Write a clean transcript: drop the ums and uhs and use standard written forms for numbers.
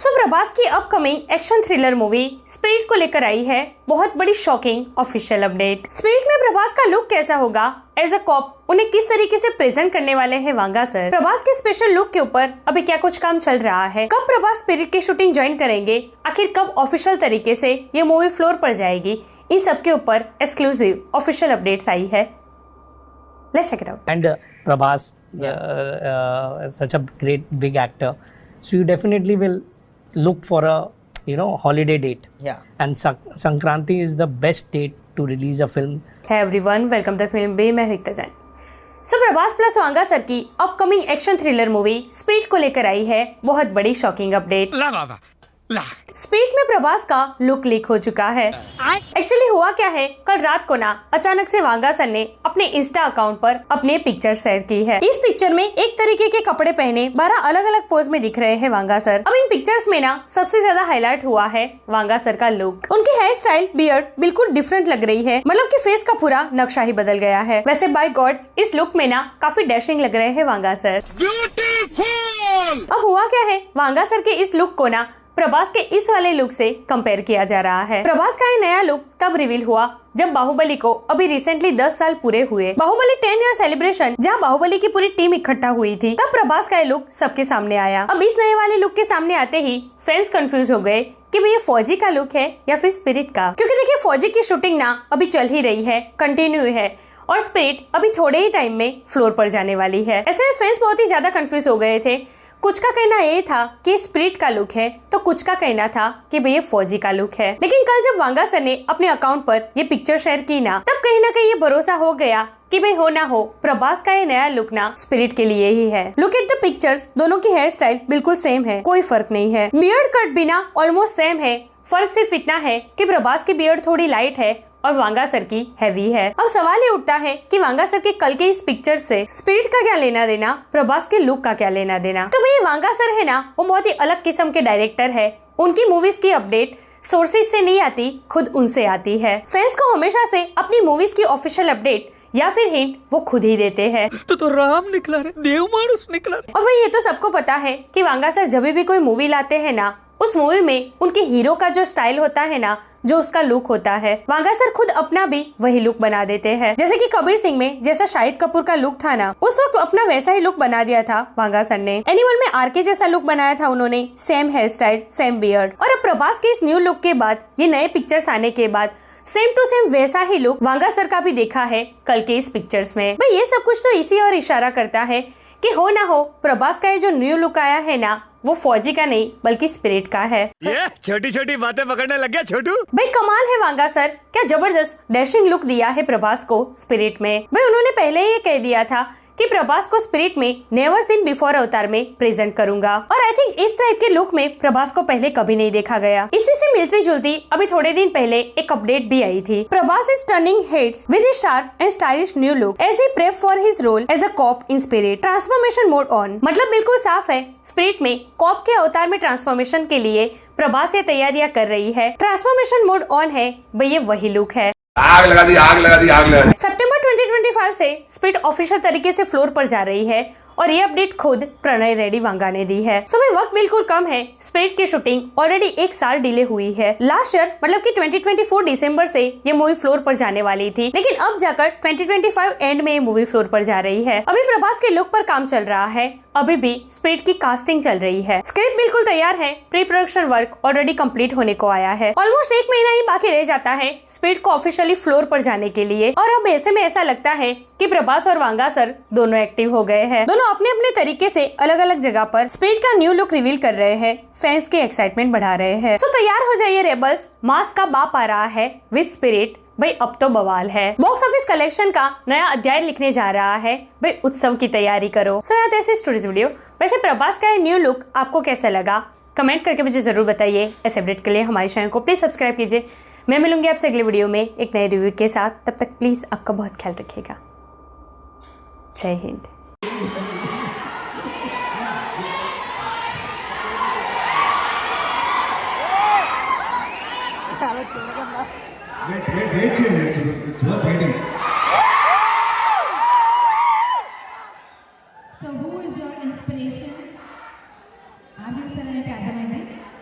सो प्रभास की upcoming action thriller movie spirit को लेकर आई है बहुत बड़ी शॉकिंग ऑफिशियल अपडेट। स्पिरिट में प्रभास का लुक कैसा होगा, एज अ कॉप उन्हें किस तरीके से प्रेजेंट करने वाले हैं वांगा सर, प्रभास के स्पेशल लुक के ऊपर अभी क्या कुछ काम चल रहा है, कब प्रभास स्पिरिट की शूटिंग ज्वाइन करेंगे, आखिर कब ऑफिशियल तरीके से ये मूवी फ्लोर पर जाएगी, इन सब के ऊपर एक्सक्लूसिव ऑफिशियल अपडेट्स आई है। Let's check it out. And Prabhas, such a great big actor, so you definitely will look for a holiday date. Yeah. And Sankranti is the best date to release a film. Hey everyone, welcome to Film Bay, मैं हिकता जान। सो Prabhas plus Vanga sir की upcoming action thriller movie spirit को लेकर आई है बहुत बड़ी shocking update. Spirit में प्रभास का लुक लीक हो चुका है। एक्चुअली हुआ क्या है, कल रात को ना अचानक से वांगा सर ने अपने इंस्टा अकाउंट पर अपने पिक्चर शेयर की है। इस पिक्चर में एक तरीके के कपड़े पहने 12 अलग अलग पोज में दिख रहे हैं वांगा सर। अब इन पिक्चर्स में ना सबसे ज्यादा हाईलाइट हुआ है वांगा सर का लुक। उनकी हेयर स्टाइल, बियर्ड बिल्कुल डिफरेंट लग रही है, मतलब कि फेस का पूरा नक्शा ही बदल गया है। वैसे बाय गॉड इस लुक में ना काफी डैशिंग लग रहे हैं वांगा सर। अब हुआ क्या है, वांगा सर के इस लुक को ना प्रभास के इस वाले लुक से कंपेयर किया जा रहा है। प्रभास का ये नया लुक तब रिवील हुआ जब बाहुबली को अभी रिसेंटली 10 साल पूरे हुए। बाहुबली 10 ईयर सेलिब्रेशन जहां बाहुबली की पूरी टीम इकट्ठा हुई थी, तब प्रभास का ये लुक सबके सामने आया। अब इस नए वाले लुक के सामने आते ही फैंस कंफ्यूज हो गए कि भाई ये फौजी का लुक है या फिर स्पिरिट का, क्योंकि देखिए फौजी की शूटिंग ना अभी चल ही रही है, कंटिन्यू है, और स्पिरिट अभी थोड़े ही टाइम में फ्लोर पर जाने वाली है। ऐसे में फैंस बहुत ही ज्यादा कंफ्यूज हो गए थे। कुछ का कहना ये था कि स्पिरिट का लुक है, तो कुछ का कहना था कि भाई ये फौजी का लुक है। लेकिन कल जब वांगा सर ने अपने अकाउंट पर ये पिक्चर शेयर की ना, तब कहीं ना कहीं ये भरोसा हो गया कि भाई हो ना हो प्रभास का ये नया लुक ना स्पिरिट के लिए ही है। लुक एट द पिक्चर्स, दोनों की हेयर स्टाइल बिल्कुल सेम है, कोई फर्क नहीं है। बियर्ड कट भी ना ऑलमोस्ट सेम है, फर्क सिर्फ इतना है कि प्रभास की बियर्ड थोड़ी लाइट है और वांगा सर की हैवी है। अब सवाल ये उठता है कि वांगा सर के कल के इस पिक्चर से स्पिरिट का क्या लेना देना, प्रभास के लुक का क्या लेना देना। तो भाई वांगा सर है ना, वो बहुत ही अलग किस्म के डायरेक्टर है। उनकी मूवीज की अपडेट सोर्सेज से नहीं आती, खुद उनसे आती है। फैंस को हमेशा से अपनी मूवीज की ऑफिशियल अपडेट या फिर हिंट वो खुद ही देते हैं। तो राम निकला रे, देव मानुस निकला रे। और भाई ये तो सबको पता है कि वांगा सर जब भी कोई मूवी लाते हैं ना, उस मूवी में उनके हीरो का जो स्टाइल होता है ना, जो उसका लुक होता है, वांगा सर खुद अपना भी वही लुक बना देते हैं। जैसे कि कबीर सिंह में जैसा शाहिद कपूर का लुक था ना, उस वक्त अपना वैसा ही लुक बना दिया था वांगा सर ने। एनिमल में आरके जैसा लुक बनाया था उन्होंने, same here style, same beard. और अब प्रभास के इस न्यू लुक के बाद, ये नए पिक्चर्स आने के बाद सेम टू सेम वैसा ही लुक वांगा सर का भी देखा है कल के इस पिक्चर्स में। भाई ये सब कुछ तो इसी और इशारा करता है कि हो ना हो प्रभास का ये जो न्यू लुक आया है ना, वो फौजी का नहीं बल्कि स्पिरिट का है। ये छोटी छोटी बातें पकड़ने लग गया छोटू। भाई कमाल है वांगा सर, क्या जबरदस्त डैशिंग लुक दिया है प्रभास को स्पिरिट में। भाई उन्होंने पहले ही कह दिया था कि प्रभास को स्पिरिट में नेवर सीन बिफोर अवतार में प्रेजेंट करूंगा, और आई थिंक इस टाइप के लुक में प्रभास को पहले कभी नहीं देखा गया। इसी से मिलती जुलती अभी थोड़े दिन पहले एक अपडेट भी आई थी। Prabhas is turning heads with his sharp and stylish new look as he prep for his role as a cop in Spirit, transformation mode on. मतलब बिल्कुल साफ है, स्पिरिट में कॉप के अवतार में ट्रांसफॉर्मेशन के लिए प्रभास ये तैयारियां कर रही है। ट्रांसफॉर्मेशन मोड ऑन है, भाई ये वही लुक है। आग लगा दी, आग लगा दी, आग लगा दी। सितंबर 2025 से स्पिरिट ऑफिशियल तरीके से फ्लोर पर जा रही है, और ये अपडेट खुद प्रणय रेड्डी वांगा ने दी है। सो भाई वक्त बिल्कुल कम है, स्पिरिट की शूटिंग ऑलरेडी 1 साल डिले हुई है। लास्ट ईयर मतलब कि 2024 दिसंबर से ये मूवी फ्लोर पर जाने वाली थी, लेकिन अब जाकर 2025 एंड में ये मूवी फ्लोर पर जा रही है। अभी प्रभास के लुक पर काम चल रहा है, अभी भी स्पिरिट की कास्टिंग चल रही है, स्क्रिप्ट बिल्कुल तैयार है, pre production work already complete होने को आया है। ऑलमोस्ट 1 महीना ही बाकी रह जाता है स्पिरिट को ऑफिशियली फ्लोर पर जाने के लिए, और अब ऐसे में ऐसा लगता है कि प्रभास और वांगा सर दोनों एक्टिव हो गए हैं। दोनों अपने अपने तरीके से अलग अलग जगह पर स्पिरिट का न्यू लुक रिवील कर रहे हैं, फैंस की एक्साइटमेंट बढ़ा रहे हैं। सो तैयार हो जाइए रेबल्स, मास का बाप आ रहा है विद स्पिरिट। भाई अब तो बवाल है, बॉक्स ऑफिस कलेक्शन का नया अध्याय लिखने जा रहा है। भाई उत्सव की तैयारी करो। सो याद ऐसे स्टोरीज वीडियो। वैसे प्रभास का ये न्यू लुक आपको कैसा लगा, कमेंट करके मुझे जरूर बताइए। ऐसे अपडेट के लिए हमारे चैनल को प्लीज सब्सक्राइब कीजिए। मैं मिलूंगी आपसे अगले वीडियो में एक नए रिव्यू के साथ। तब तक प्लीज आपका बहुत ख्याल रखिएगा। जय Hind. Wait, change. It's worth waiting.